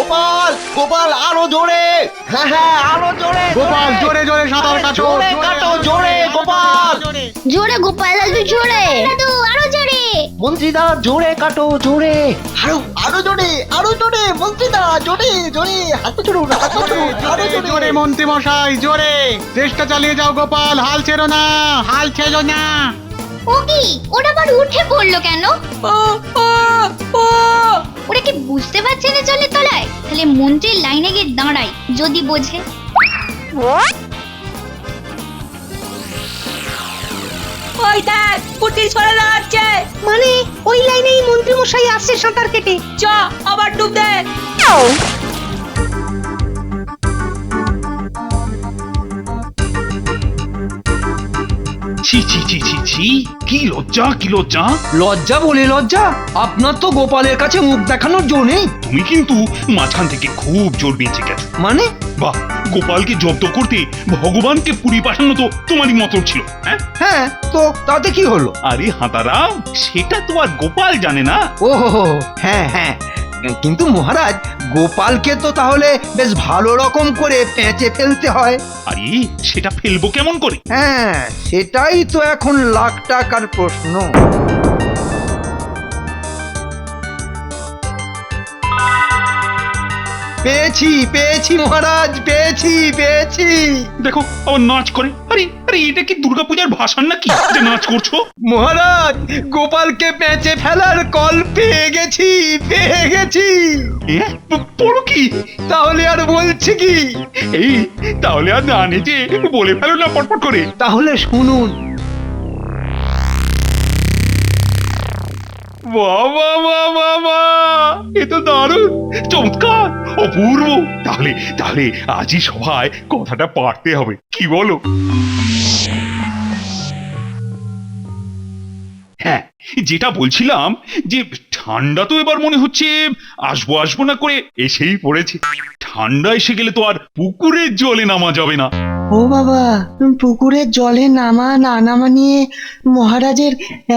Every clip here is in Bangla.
গোপাল গোপাল আরো জোরে, হ্যাঁ হ্যাঁ আরো জোরে, গোপাল জোরে জোরে সাঁতার কাটো, জোরে কাটো, জোরে গোপাল। জোরে গোপাল দাদু জোরে, দাদু আরো জোরে। মন্ত্রীদা জোরে কাটো, জোরে, আরো আরো জোরে, আরো জোরে, মন্ত্রীদা জোরে জোরে, হাতে চড়ুন, হাতে চড়ুন, আরো জোরে জোরে। মন্ত্রী মশাই জোরে, চেষ্টা চালিয়ে যাও গোপাল, হাল ছেড়ো না, হাল ছেড়ো না। ও কি ওটা আবার উঠে পড়লো কেন? ওরা কি বুঝতে পারছে না জলের তলায়? তাহলে মন্ত্রীর লাইনে গিয়ে দাঁড়াই, যদি বোঝে। ওই দেখ পুটি সরে যাচ্ছে, মানে ওই লাইনেই মন্ত্রী মশাই আসছে সাঁতার কেটে। চ আবার ডুব দে। ছি ছি ছি ছি ছি, কি লজ্জা কি লজ্জা। লজ্জা বলে লজ্জা? আপনার তো গোপালের কাছে মুখ দেখানোর জো নেই। তুমি কিন্তু মাঝখান থেকে খুব জোর বেঁচে গেছো। মানে বাহ, গোপালকে জব্দ করতে ভগবানকে পুরী পাঠানো তো তোমারই মতন ছিল। হ্যাঁ, হ্যাঁ, তো তাতে কি হলো? আরে হাঁতারাম, সেটা তো আর গোপাল জানে না। ও হ্যাঁ হ্যাঁ, কিন্তু মহারাজ গোপালকে তো তাহলে বেশ ভালো রকম করে পেঁচে ফেলতে হয়। আরে সেটা ফেলবো কেমন করে? হ্যাঁ, সেটাই তো এখন লাখ টাকার প্রশ্ন। পেয়েছি পেয়েছি মহারাজ, পেয়েছি পেয়েছি। দেখো আবার নাচ করে। আরে আরে এটা কি দুর্গাপূজার ভাষণ নাকি যে নাচ করছো? মহারাজ গোপালকে পেঁচে ফেলার কল পেয়ে গেছি, পেয়ে গেছি। পড়ো কি? তাহলে আর বলছি কি? এই তাহলে আর জানে যে বলে ফেলো না পটপট করে। তাহলে শুনুন। বাবা বাবা বাবা, এ তো দারুণ, চমৎকার, অপূর্ব। তাহলে তাহলে আজই সভায় কথাটা পারতে হবে, কি বলো? হ্যাঁ, যেটা বলছিলাম যে ঠান্ডা তো এবার মনে হচ্ছে আসবো আসবো না করে এসেই পড়েছে। ঠান্ডা এসে গেলে তো আর পুকুরের জলে নামা যাবে না। ও বাবা, পুকুরের জলে নামা না নামা নিয়ে মহারাজের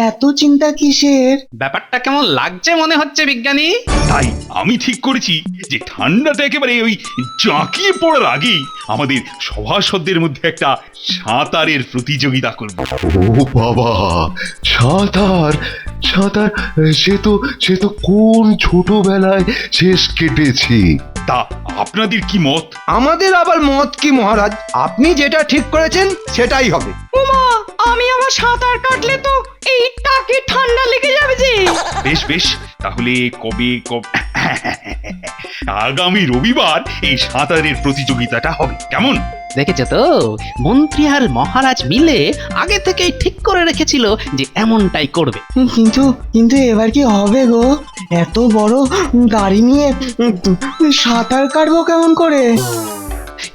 এত চিন্তা কিসের? ব্যাপারটা কেমন লাগছে মনে হচ্ছে বিজ্ঞানী? তাই আমি ঠিক করেছি যে ঠান্ডাটা একেবারে ওই জাঁকিয়ে পড়ার আগেই আমাদের সভাসদদের মধ্যে একটা সাঁতারের প্রতিযোগিতা করব। ও বাবা, সাঁতার সাঁতার, সে তো কোন ছোটবেলায় শেষ কেটেছি। তা আপনাদের কি মত? আমাদের আবার মত কি মহারাজ? আপনি যেটা ঠিক করেছেন সেটাই হবে। ওমা, আমি আবার সাঁতার কাটলে তো এই টাকে ঠান্ডা লেগে যাবে যে। বেশ বেশ, তাহলে কবে আগামী রবিবার এই সাঁতারের প্রতিযোগিতাটা হবে, কেমন? দেখেছো তো, মন্ত্রী আর মহারাজ মিলে আগে থেকেই ঠিক করে রেখেছিল যে এমনটাই করবে। কিন্তু কিন্তু এবার কি হবে গো? এত বড় গাড়ি নিয়ে সাঁতার কাটবো কেমন করে?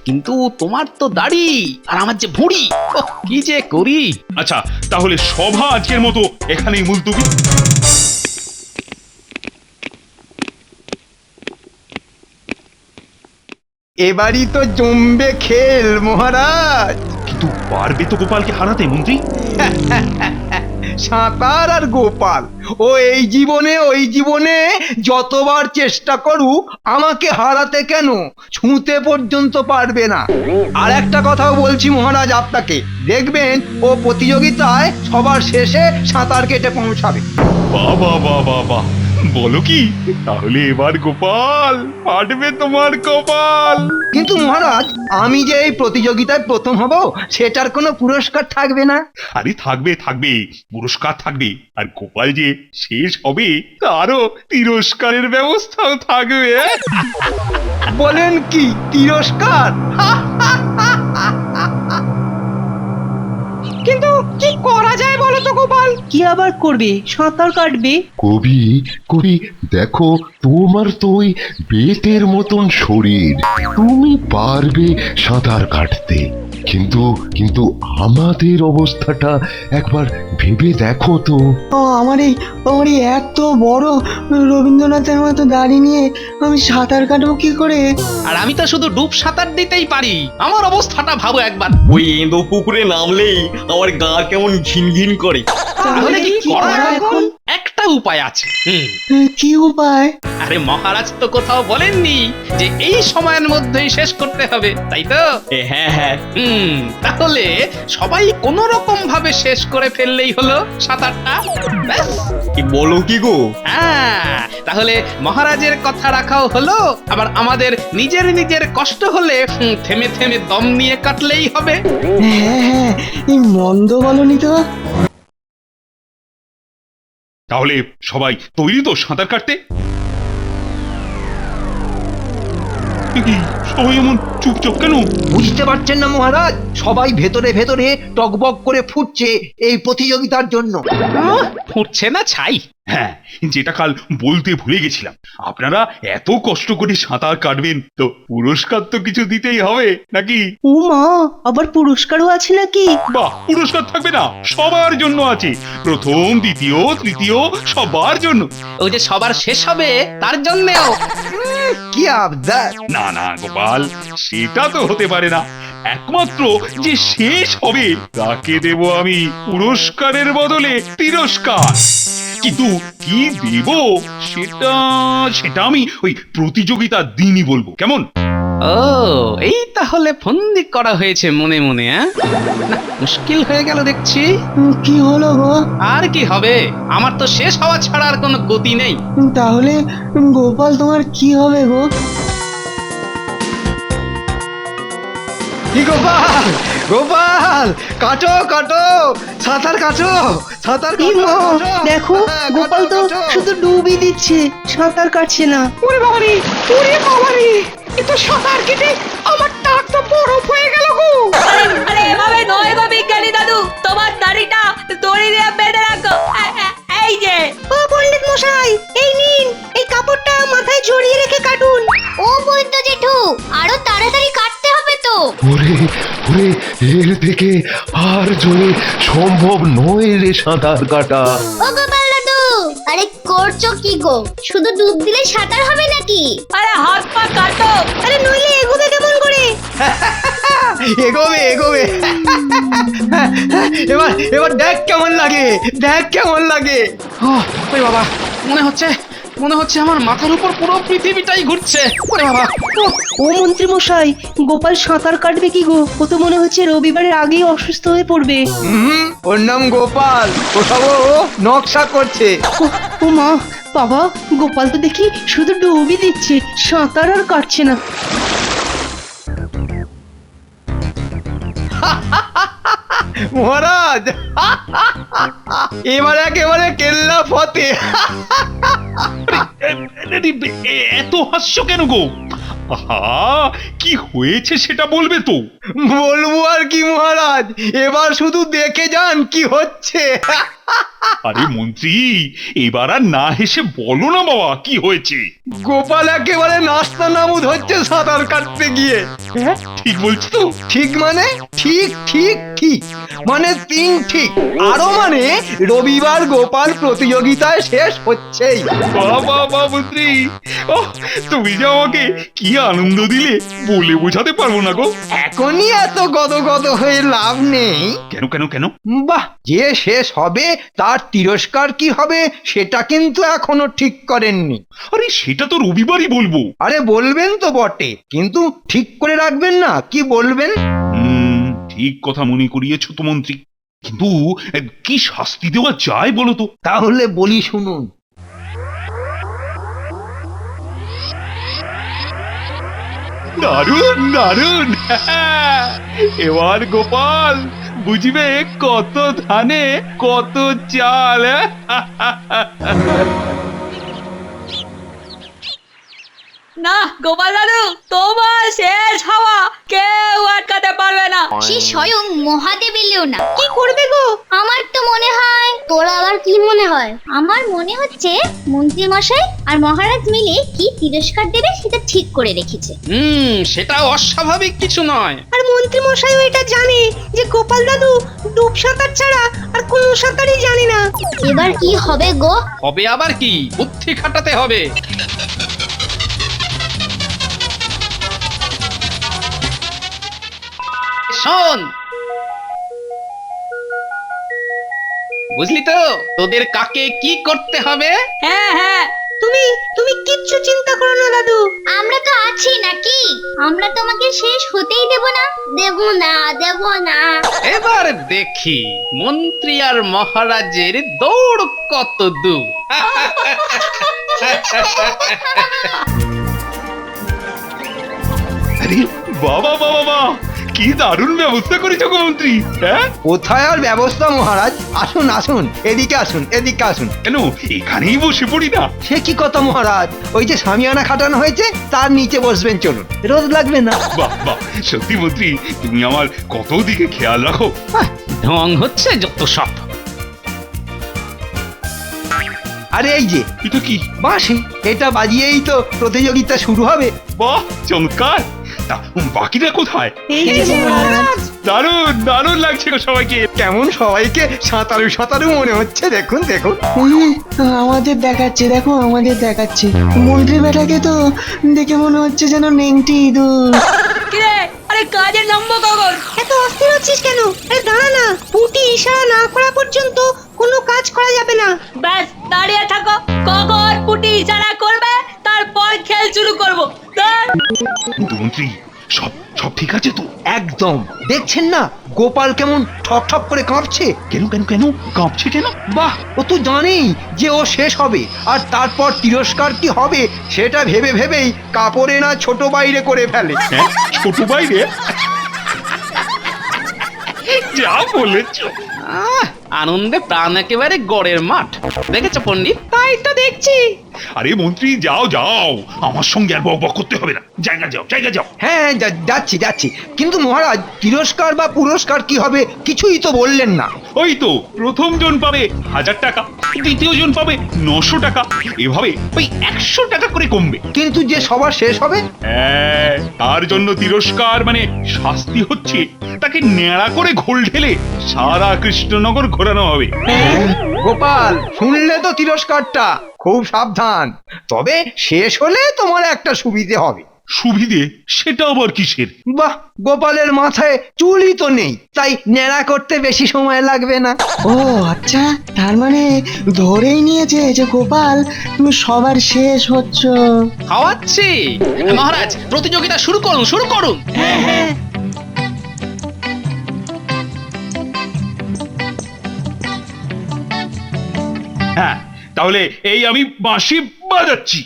কিন্তু তোমার তো দাড়ি আর আমার যে ভুঁড়ি, ওহ, কি যে করি। আচ্ছা, তাহলে সভা আজকের মতো এখানেই মুলতবি। এবারই তো জমবে খেল মহারাজ। কিন্তু পারবে তো গোপালকে হারাতে মন্ত্রী? সাঁতার আর গোপাল, ও এই জীবনে ওই জীবনে যতবার চেষ্টা করুক আমাকে হারাতে কেন, ছুঁতে পর্যন্ত পারবে না। আর একটা কথাও বলছি মহারাজ আপনাকে, দেখবেন ও প্রতিযোগিতায় সবার শেষে সাঁতার কেটে পৌঁছাবে। বাবা বাবা বাহ, বলো কি? তাহলে এবার গোপাল পাঠবে তোমার কপাল। কিন্তু মহারাজ, আমি যে এই প্রতিযোগিতায় প্রথম হব সেটার কোনো পুরস্কার থাকবে না? আরে থাকবে থাকবে, পুরস্কার থাকবে। আর গোপাল যে শেষ হবে তারও তিরস্কারের ব্যবস্থাও থাকবে। বলেন কি তিরস্কার? কিন্তু কি করা যায় বলো তো গোপাল? কি আবার করবে? সাঁতার কাটবে? কবি কবি, দেখো তোমার তো ওই বেতের মতন শরীর, তুমি পারবে সাঁতার কাটতে, কিন্তু কিন্তু আমাদের অবস্থাটা একবার ভেবে দেখো তো। আমার এই এত বড় রবীন্দ্রনাথের মতো দাড়ি নিয়ে আমি সাঁতার কাটবো কি করে? আর আমি তো শুধু ডুব সাঁতার দিতেই পারি, আমার অবস্থাটা ভাবো একবার। ওই এঁদো পুকুরে নামলেই আমার গা কেমন ঘিন ঘিন করে। তাহলে কি করা এখন? একটা একটা উপায় আছে কি উপায়? আরে মহারাজ তো কোথাও বলেননি যে এই সময়ের মধ্যেই শেষ করতে হবে, তাই তো? হ্যাঁ হ্যাঁ। তাহলে সবাই কোনো রকম ভাবে শেষ করে ফেললেই হলো সাঁতারটা, ব্যাস। কি বলো কি গো? হ্যাঁ, তাহলে মহারাজের কথা রাখাও হলো, আবার আমাদের নিজের নিজের কষ্ট হলে থেমে থেমে দম নিয়ে কাটলেই হবে। হ্যাঁ হ্যাঁ, এই মন্দ বলনি তো। তাহলে সবাই তৈরি তো সাঁতার কাটতে? এ কি, সবাই এমন চুপচাপ কেন? বুঝতে পারছেন না মহারাজ, সবাই ভেতরে ভেতরে টকবক করে ফুটছে এই প্রতিযোগিতার জন্য। ফুটছে না ছাই। হ্যাঁ, যেটা কাল বলতে ভুলে গেছিলাম, আপনারা এত কষ্ট করে সাঁতার কাটবেন তো পুরস্কার তো কিছু দিতেই হবে নাকি? ও মা, আবার পুরস্কারও আছে নাকি? বাহ, পুরস্কার থাকবে না? সবার জন্য আছে, প্রথম দ্বিতীয় তৃতীয় সবার জন্য। ওই যে সবার শেষ হবে তার জন্যেও। কি আবদার! না না গোপাল, সেটা তো হতে পারে না। একমাত্র যে শেষ হবে তাকে দেব আমি পুরস্কারের বদলে তিরস্কার। কিন্তু কি দেব সেটা সেটা আমি ওই প্রতিযোগিতার দিনই বলবো, কেমন? ও, এই তাহলে ফন্দি করা হয়েছে মনে মনে। না, মুশকিল হয়ে গেল দেখছি। কি হলো গো? আর কি হবে, আমার তো শেষ হওয়া ছাড়া আর কোনো গতি নেই। তাহলে গোপাল তোমার কি হবে গো? কি গোপাল, গোপাল কাটো কাটো, সাঁতার কাটো, সাঁতার কাটো, কাটো। দেখো, হ্যাঁ, গোপাল তো কাটো, কাটো। শুধু ডুবই দিচ্ছে, সাঁতার কাটছে না। ওরে বাবারে, ওরে বাবারে, এ তো সাঁতার কেটে আমার টাক তো বরফ হয়ে গেল গো। আরে এভাবে নয় গো বিজ্ঞানী দাদু, তোমার দাড়িটা দড়ি দিয়ে বেঁধে রাখো। এই যে ও পণ্ডিত মশাই, এই নিন, এই কাপড়টা মাথায় জড়িয়ে রেখে কাটুন। ও বৈদ্য জেঠু, আরো তাড়াতাড়ি কাটতে হবে তো। ওরে ওরে, এর থেকে আর জোরে সম্ভব নয় রে সাঁতার কাটা। ও গোপাল দাদু, আরে করছো কি গো? শুধু ডুব দিলে সাঁতার হবে নাকি? আরে হাত পা কাটো। আরে নইলে এগোবে কেমন করে? এগোবে এগোবে। এবার এবার দেখ কেমন লাগে, দেখ কেমন লাগে। ওই বাবা, মনে হচ্ছে আমার মাথার উপর পুরো পৃথিবীটাই ঘুরছে। ওরে বাবা, ও মন্ত্রী মশাই, গোপাল সাঁতার কাটবে কি গো? ও তো মনে হচ্ছে রবিবারের আগেই অসুস্থ হয়ে পড়বে। ওর নাম গোপাল, কোথাও ও নকশা করছে। ও মা, বাবা, গোপাল তো দেখি শুধু ডুবই দিচ্ছে, সাঁতার আর কাটছে না। মহারাজ, এবার একেবারে কেল্লা ফতে। এত হাস্য কেন গো? আহা, কি হয়েছে সেটা বলবে তো? বলবো আর কি মহারাজ, এবার শুধু দেখে যান কি হচ্ছে। আরে মন্ত্রী, এবার আর না হেসে বলো না বাবা, কি হয়েছে? গোপাল একেবারে নাস্তা নামুদ হচ্ছে সাঁতার কাটতে গিয়ে। ঠিক বলছি তো? ঠিক মানে ঠিক ঠিক ঠিক, মানে তিন ঠিক। আরো মানে রবিবার গোপাল প্রতিযোগিতায় শেষ হচ্ছেই। বাবা মন্ত্রী, ওহ, তুমি যে আমাকে কি আনন্দ দিলে বলে বোঝাতে পারবো না গো। এখনই এত গদগদ হয়ে লাভ নেই। কেন কেন কেন? বাহ, যে শেষ হবে তার তিরস্কার কি হবে সেটা কিন্তু এখনো ঠিক করেননি। আরে সেটা তো রবিবারই বলবো। আরে বলবেন তো বটে, কিন্তু ঠিক করে রাখবেন না কি বলবেন। ঠিক কথা মনে করিয়েছো তো মন্ত্রী, কিন্তু কি শাস্তি দেওয়া যায় বলো তো? তাহলে বলি শুনুন। দারুণ দারুণ। এবার গোপাল বুঝবে কত ধানে কত চাল। না গোপাল দাদু, তোমার শেষ হওয়া কেউ আটকাতে পারবে না। সে স্বয়ং মহাদেব এলেও না। কি করবে গো? আমার তো মনে হয়, তোর আবার কি মনে হয়? আমার মনে হচ্ছে মন্ত্রী মশাই আর মহারাজ মিলে কি তিরস্কার দেবে সেটা ঠিক করে রেখেছে। সেটা অস্বাভাবিক কিছু নয়। আর মন্ত্রী মশাইও এটা জানে যে গোপাল দাদু ডুব সাঁতার ছাড়া আর কোনো সাঁতারই জানে না। এবার কি হবে গো? হবে আবার কি, বুদ্ধি খাটাতে হবে। শোন, বুঝলি তো তোদের কাকে কি করতে হবে? হ্যাঁ হ্যাঁ, তুমি তুমি কিচ্ছু চিন্তা করো না দাদু। আমরা তো আছি নাকি? আমরা তোমাকে শেষ হতেই দেব না, দেব না, দেব না। এবার দেখি মন্ত্রী আর মহারাজের দৌড় কত দূর। আরে বাবা বাবা বাবা, কি দারুণ ব্যবস্থা করেছো গো মন্ত্রী। হ্যাঁ, কোথায় আর ব্যবস্থা মহারাজ? আসুন আসুন, এদিকে আসুন, এদিকে আসুন। কেন এখানেই বসে পড়ি না? সে কি কথা মহারাজ, ওই যে সামিয়ানা খাটানো হয়েছে তার নিচে বসবেন, চলুন, রোদ লাগবে না। বাহ বাহ, সত্যি মন্ত্রী তুমি আমার কত দিকে খেয়াল রাখো। ঢং হচ্ছে যত সব। আরে এই যে এটা কি? বাঁশি, এটা বাজিয়েই তো প্রতিযোগিতা শুরু হবে। বাহ চমৎকার। তা বাকিরা কোথায়? এই যে মহারাজ। দারুণ দারুণ লাগছে গো সবাইকে। কেমন সবাইকে সাঁতারু সাঁতারু মনে হচ্ছে, দেখুন দেখুন। আমাদের দেখাচ্ছে, দেখো আমাদের দেখাচ্ছে। মন্ত্রী বেটাকে তো দেখে মনে হচ্ছে যেন নেংটি ইঁদুর। কিরে, আরে কাজের নামবো কখন? এত অস্থির হচ্ছিস কেন? আরে দাঁড়া না, পুটি ইশারা না করা পর্যন্ত কোনো কাজ করা যাবে না। ব্যাস দাঁড়িয়ে থাকো, কখন পুটি ইশারা করবে তারপর খেল শুরু করবো। কিন্তু মন্ত্রী সব সব ঠিক আছে তো? একদম, দেখছেন না গোপাল কেমন ঠপ ঠপ করে কাঁপছে? কেন কেন কেন কাঁপছে কেন? বাহ, ও তো জানেই যে ও শেষ হবে, আর তারপর তিরস্কার কি হবে সেটা ভেবে ভেবেই কাপড়ে না ছোট বাইরে করে ফেলে। হ্যাঁ, ছোট বাইরে? যা বলেছ। আনন্দে প্রাণ একেবারে গড়ের মাঠ। দেখেছো পণ্ডিত? তাই তো দেখছি। আরে মন্ত্রী যাও যাও, আমার সঙ্গে আর বক বক করতে হবে না। জায়গা যাও জায়গা যাও। হ্যাঁ যাচ্ছি যাচ্ছি, কিন্তু মহারাজ তিরস্কার বা পুরস্কার কি হবে কিছুই তো বললেন না। ওই তো প্রথম জন পাবে 1000 টাকা, দ্বিতীয় জন পাবে 900 টাকা, এভাবে ওই 100 টাকা করে কমবে। কিন্তু যে সবার শেষ হবে, হ্যাঁ, তার জন্য তিরস্কার মানে শাস্তি হচ্ছে তাকে ন্যাড়া করে ঘোল ঢেলে সারা কৃষ্ণনগর ঘোরানো হবে। গোপাল শুনলে তো তিরস্কারটা, খুব সাবধান। তবে শেষ হলে তোমার একটা সুবিধে হবে। সুবিধে? সেটা আবার কিসের? বাহ, গোপালের মাথায় চুলই তো নেই, তাই ন্যাড়া করতে বেশি সময় লাগবে না। ও আচ্ছা, তার মানে ধরেই নিয়েছে যে গোপাল তুমি সবার শেষ হচ্ছ। খাওয়াচ্ছি। মহারাজ প্রতিযোগিতা শুরু করুন, শুরু করুন। হ্যাঁ, তাহলে এই আমি বাঁশি বাজাচ্ছি।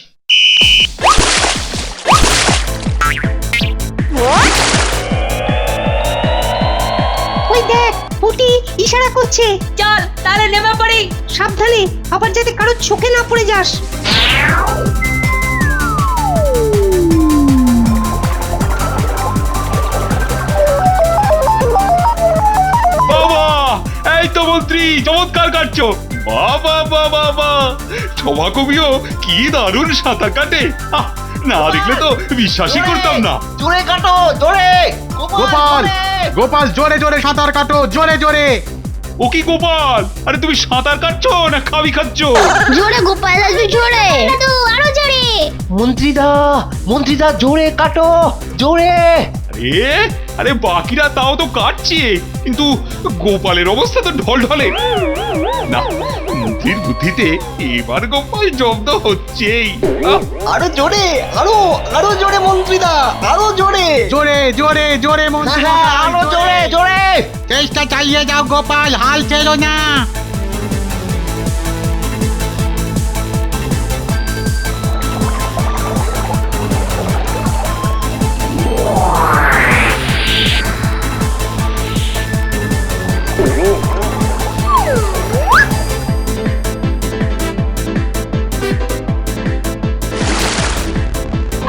ওই দেখ, পুটি ইশারা করছে। চল তাহলে নেমে পড়ি। সাবধানে, আবার যাতে কারো চোখে না পড়ে যাস। বাবা, এই তো মন্ত্রী চমৎকার কাটছো। বাবা বাবা বাবা, সভা কবিও কি দারুণ সাঁতার কাটে। আহ, না দেখলে তো বিশ্বাসই করতাম না। জোরে কাটো, জোরে। গোপাল গোপাল জোরে জোরে সাঁতার কাটো, জোরে জোরে। ও কি গোপাল, আরে তুমি সাঁতার কাটছো না খাবি খাচ্ছো? জোরে গোপাল দাদু, জোরে দাদু, আরো জোরে। মন্ত্রীদা জোরে কাটো, জোরে। আরে আরে বাকিরা তাও তো কাটছে, কিন্তু গোপালের অবস্থা তো ঢল ঢলে না। মন্ত্রীর বুদ্ধিতে এবার গোপাল জব্দ হচ্ছেই। আহ, আরো জোরে, আরো জোরে মন্ত্রীদা, আরো জোরে। জোরে জোরে জোরে মন্ত্রী হ্যাঁ, মশাই, আরো জোরে, জোরে। চেষ্টা চালিয়ে যাও গোপাল, হাল ছেড়ো না।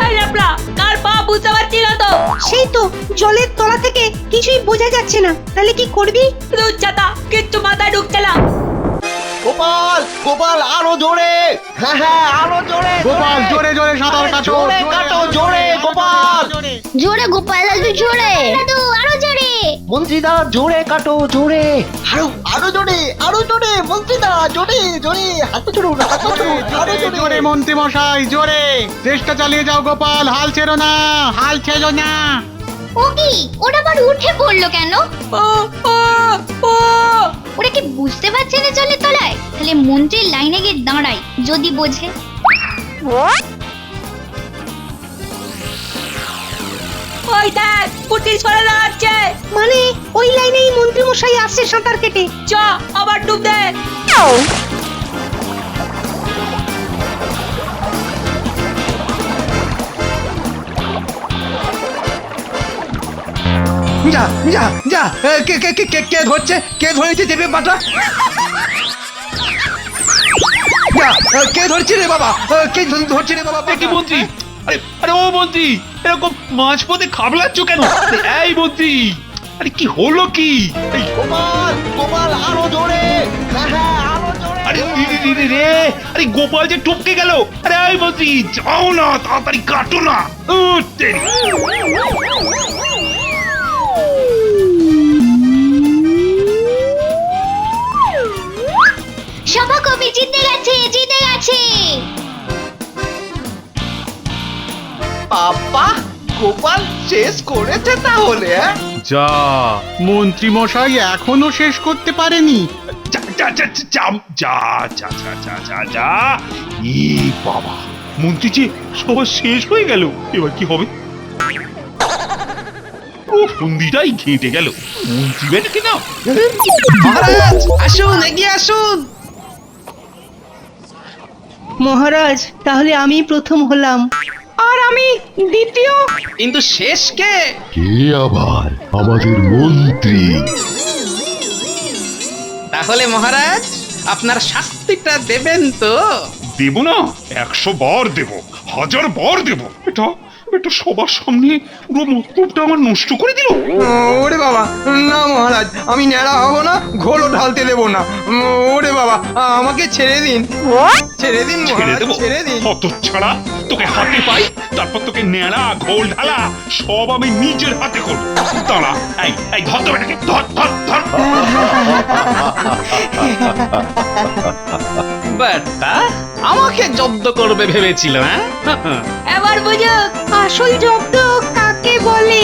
এই ল্যাপলা, কার পা বুঝতে পারছি না তো। সেই তো, জলের তলা থেকে কিছুই বোঝা যাচ্ছে না। তাহলে কি করবি? দুধ ছাতা, কিচ্ছু মাথায় ঢুকছে না। গোপাল আরো জোরে। হ্যাঁ, আরো জোরে। গোপাল জোরে জোরে সাঁতার কাটো, জোরে কাটো, জোরে গোপাল। জোরে গোপাল দাদু, জোরে দাদু, আরো জোরে। মন্ত্রীদা জোরে কাটো, জোরে। আরো জোরে, আরো জোরে মন্ত্রীদা, জোরে জোরে। হাত চড়ুন, হাত চড়ুন, আরো জোরে জোরে মন্ত্রী মশাই, জোরে। চেষ্টা চালিয়ে যাও গোপাল, হাল ছেড়ো না, হাল ছেড়ো না। ও কি, ওটা আবার উঠে পড়লো কেন? ও ও ও ওরা কি বুঝতে পারছে না জলের তলায়? তাহলে মন্ত্রীর লাইনে গিয়ে দাঁড়াই, যদি বোঝে। ওই দেখ পুটি সরে দাঁড়াচ্ছে। মানে ওই লাইনেই মন্ত্রী মশাই আসছে সাঁতার কেটে। চ আবার ডুব দে। যা যা যা কে কে কে কে ধরছে, কে ধরেছে চেপে পাটা? যা কে ধরছে রে বাবা, কে ধরছে রে বাবা? কি মন্ত্রী? আরে আরে ও মন্ত্রী, এরকম মাঝপথে খাবলাচ্ছ কেন? এই মন্ত্রী, আরে কি হলো কি? এই গোপাল গোপাল আরো জোরে, হ্যাঁ আরো জোরে। আরে রে, আরে গোপাল যে টপকে গেল। আরে এই মন্ত্রী, যাও না, তাড়াতাড়ি কাটো না। তেরি। সভাকবি জিতে গেছে, জিতে গেছে। বাবা গোপাল শেষ করেছে তাহলে। যা, মন্ত্রী মশাই এখনো শেষ করতে পারেনি। যা যা যা যা যা যা যা যা যা যা। ই বাবা, মন্ত্রী যে সবার শেষ হয়ে গেল। এবার কি হবে? ও ফন্দিটাই ঘেঁটে গেল। মন্ত্রী বেটাকে না। মহারাজ আসুন, এগিয়ে আসুন। মহারাজ, তাহলে আমি প্রথম হলাম। আর আমি দ্বিতীয়। কিন্তু শেষ কে? কে আবার? আমাদের মন্ত্রী। তাহলে মহারাজ আপনার শাস্তিটা দেবেন তো? দেব না, 100 বার দেব, 1000 বার দেব। এটা এটা সবার সামনে পুরো মতলবটা আমার নষ্ট করে দিল। ওরে বাবা, না মহারাজ, আমি ন্যাড়া হব না, ঘোলও ঢালতে দেবো না। ওরে বাবা, আমাকে ছেড়ে দিন, ছেড়ে দিন ছেড়ে মহারাজ, দেবো? ছেড়ে দিন। কত ছাড়া, তোকে হাতে পাই, তারপর তোকে নেড়া ঘোল ঢালা সব আমি নিজের হাতে করব। দাঁড়া, এই এই ধর তো বেটাকে, ধর ধর ধর। বাট্টা আমাকে জব্দ করবে ভেবেছিল, হ্যাঁ? এবার বুঝুক আসল জব্দ কাকে বলে।